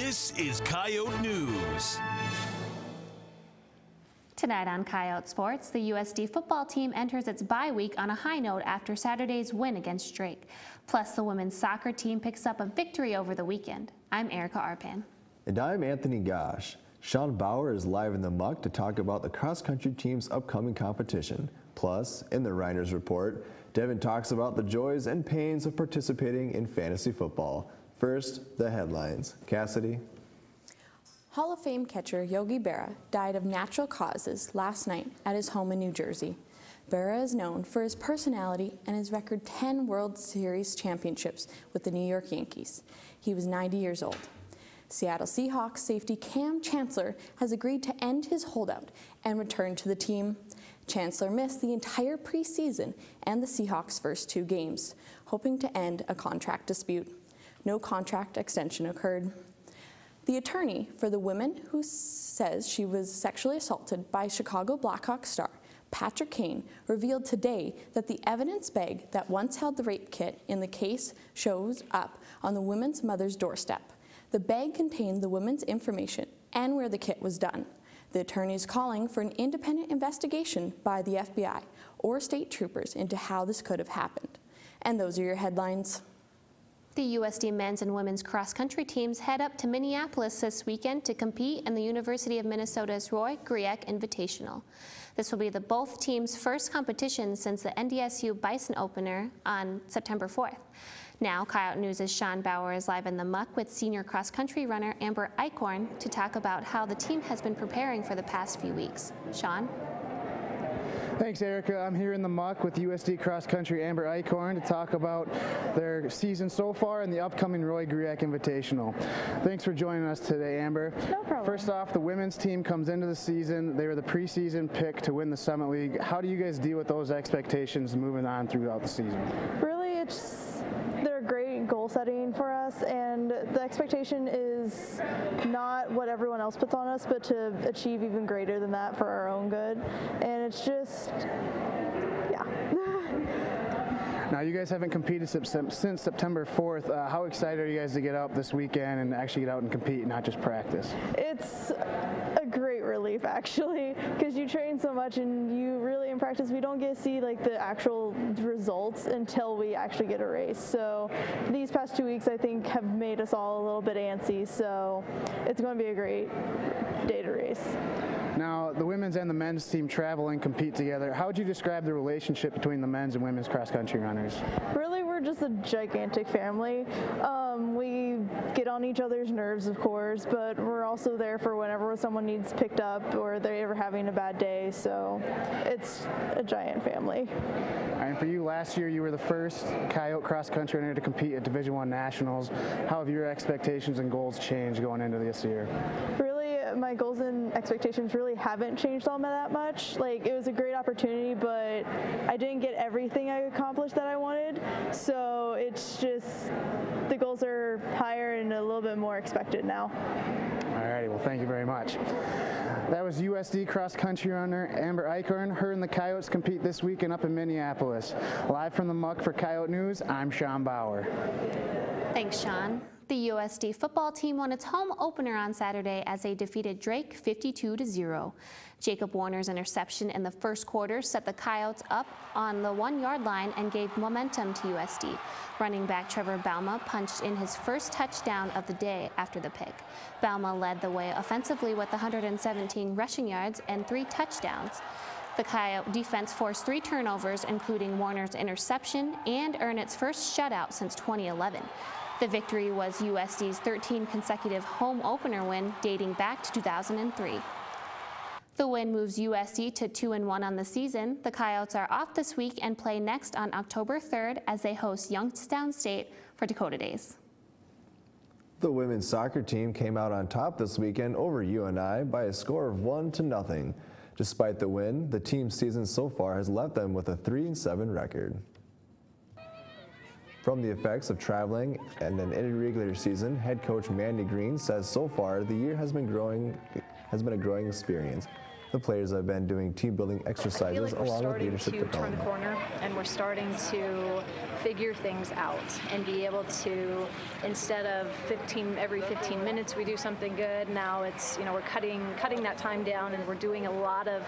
This is Coyote News. Tonight on Coyote Sports, the USD football team enters its bye week on a high note after Saturday's win against Drake. Plus, the women's soccer team picks up a victory over the weekend. I'm Erica Arpan. And I'm Anthony Gosh. Sean Bauer is live in the muck to talk about the cross-country team's upcoming competition. Plus, in the Reiners Report, Devin talks about the joys and pains of participating in fantasy football. First, the headlines. Cassidy? Hall of Fame catcher Yogi Berra died of natural causes last night at his home in New Jersey. Berra is known for his personality and his record 10 World Series championships with the New York Yankees. He was 90 years old. Seattle Seahawks safety Cam Chancellor has agreed to end his holdout and return to the team. Chancellor missed the entire preseason and the Seahawks' first 2 games, hoping to end a contract dispute. No contract extension occurred. The attorney for the woman who says she was sexually assaulted by Chicago Blackhawks star Patrick Kane revealed today that the evidence bag that once held the rape kit in the case shows up on the woman's mother's doorstep. The bag contained the woman's information and where the kit was done. The attorney is calling for an independent investigation by the FBI or state troopers into how this could have happened. And those are your headlines. The USD men's and women's cross-country teams head up to Minneapolis this weekend to compete in the University of Minnesota's Roy Griek Invitational. This will be the both teams' first competition since the NDSU Bison opener on September 4th. Now, Coyote News' Sean Bauer is live in the muck with senior cross-country runner Amber Eichhorn to talk about how the team has been preparing for the past few weeks. Sean? Thanks, Erica. I'm here in the muck with USD Cross Country Amber Eichhorn to talk about their season so far and the upcoming Roy Griek Invitational. Thanks for joining us today, Amber. No problem. First off, the women's team comes into the season. They were the preseason pick to win the Summit League. How do you guys deal with those expectations moving on throughout the season? Really, they're great goal setting for us, and the expectation is not what everyone else puts on us, but to achieve even greater than that for our own good. And it's just, yeah. Now, you guys haven't competed since September 4th. How excited are you guys to get out this weekend and actually get out and compete, not just practice? It's a great relief, actually, because you train so much and you really, in practice, we don't get to see like the actual results until we actually get a race. So these past 2 weeks, I think, have made us all a little bit antsy. So it's going to be a great day to race. Now, the women's and the men's team travel and compete together. How would you describe the relationship between the men's and women's cross-country runners? Really, we're just a gigantic family. We get on each other's nerves, of course, but we're also there for whenever someone needs picked up or they're ever having a bad day, so it's a giant family. And for you, last year you were the first Coyote cross-country runner to compete at Division I Nationals. How have your expectations and goals changed going into this year? My goals and expectations really haven't changed all that much. Like, it was a great opportunity, but I didn't get everything I accomplished that I wanted. So it's just, the goals are higher and a little bit more expected now. Alrighty, well, thank you very much. That was USD cross-country runner Amber Eichhorn. Her and the Coyotes compete this weekend up in Minneapolis. Live from the muck for Coyote News, I'm Sean Bauer. Thanks, Sean. The USD football team won its home opener on Saturday as they defeated Drake 52-0. Jacob Warner's interception in the first quarter set the Coyotes up on the 1-yard line and gave momentum to USD. Running back Trevor Balma punched in his first touchdown of the day after the pick. Balma led the way offensively with 117 rushing yards and 3 touchdowns. The Coyote defense forced 3 turnovers, including Warner's interception, and earned its first shutout since 2011. The victory was USD's 13th consecutive home opener win dating back to 2003. The win moves USD to 2-1 on the season. The Coyotes are off this week and play next on October 3rd as they host Youngstown State for Dakota Days. The women's soccer team came out on top this weekend over UNI by a score of 1-0. Despite the win, the team's season so far has left them with a 3-7 record. From the effects of traveling and an irregular season, head coach Mandy Green says so far the year has been a growing experience. The players have been doing team building exercises along with leadership development. Turn the corner, and we're starting to figure things out and be able to, instead of every 15 minutes we do something good, now it's, we're cutting that time down, and we're doing a lot of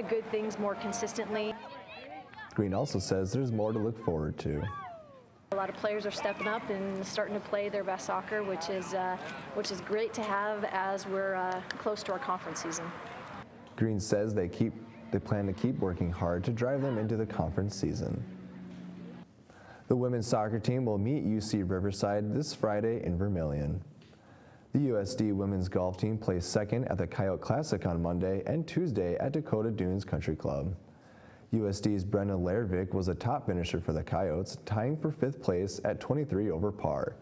good things more consistently. Green also says there's more to look forward to. A lot of players are stepping up and starting to play their best soccer, which is great to have as we're close to our conference season. Green says they plan to keep working hard to drive them into the conference season. The women's soccer team will meet UC Riverside this Friday in Vermilion. The USD women's golf team placed second at the Coyote Classic on Monday and Tuesday at Dakota Dunes Country Club. USD's Brenda Lervik was a top finisher for the Coyotes, tying for 5th place at 23 over par.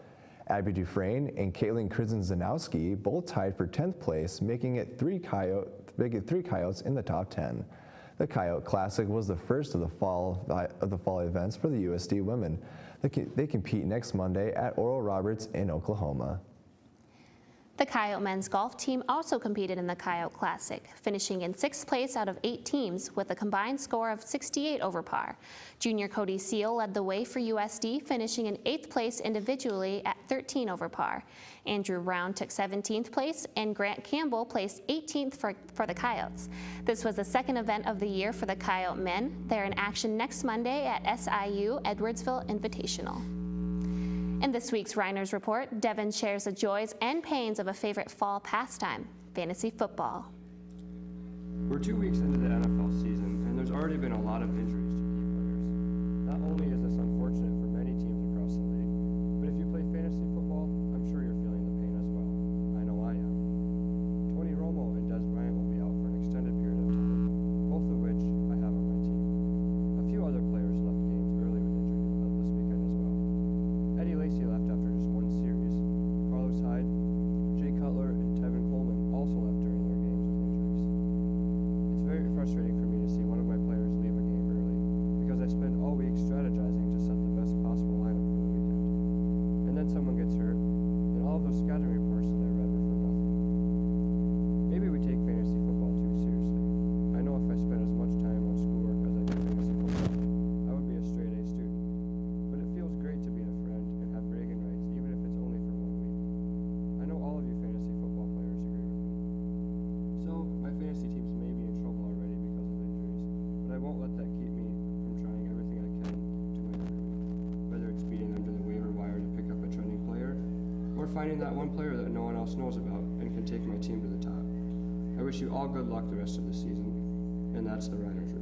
Abby Dufresne and Caitlin Krzyzanowski both tied for 10th place, making it three Coyotes in the top 10. The Coyote Classic was the first of the fall events for the USD women. They compete next Monday at Oral Roberts in Oklahoma. The Coyote men's golf team also competed in the Coyote Classic, finishing in 6th place out of 8 teams with a combined score of 68 over par. Junior Cody Seal led the way for USD, finishing in 8th place individually at 13 over par. Andrew Brown took 17th place, and Grant Campbell placed 18th for the Coyotes. This was the second event of the year for the Coyote men. They're in action next Monday at SIU Edwardsville Invitational. In this week's Reiners Report, Devin shares the joys and pains of a favorite fall pastime, fantasy football. We're 2 weeks into the NFL season, and there's already been a lot of injuries to key players. Not only is this unfortunate for many teams across the league, but if you play fantasy football, I'm sure you're feeling the pain as well. I know I am. Tony Romo and Des Bryant will be out for an extended period of time, both of which I have on my team. A few other players left games early with injury this weekend as well. Eddie Lacy left after just one series. Carlos Hyde, Jay Cutler, and Tevin Coleman also left during their games with injuries. It's very frustrating for me to see one of my players leave a game early, because I spend all week strategizing to set the best possible lineup for the weekend. And then someone gets hurt, and all of those scouting reports that I read were for nothing. Maybe we take fantasy football too seriously. I know if I spent as much time on schoolwork as I do fantasy football, I would be a straight A student. But it feels great to be a friend and have bragging rights, even if it's only for 1 week. I know all of you fantasy football players agree with me. So, my fantasy teams may be in trouble already because of injuries, but I won't let that keep me from trying everything I can to win every week. Whether it's beating under the waiver wire to pick up a trending player, or finding that one player that no one else knows about and can take my team to the top. I wish you all good luck the rest of the season, and that's the Reiners Report.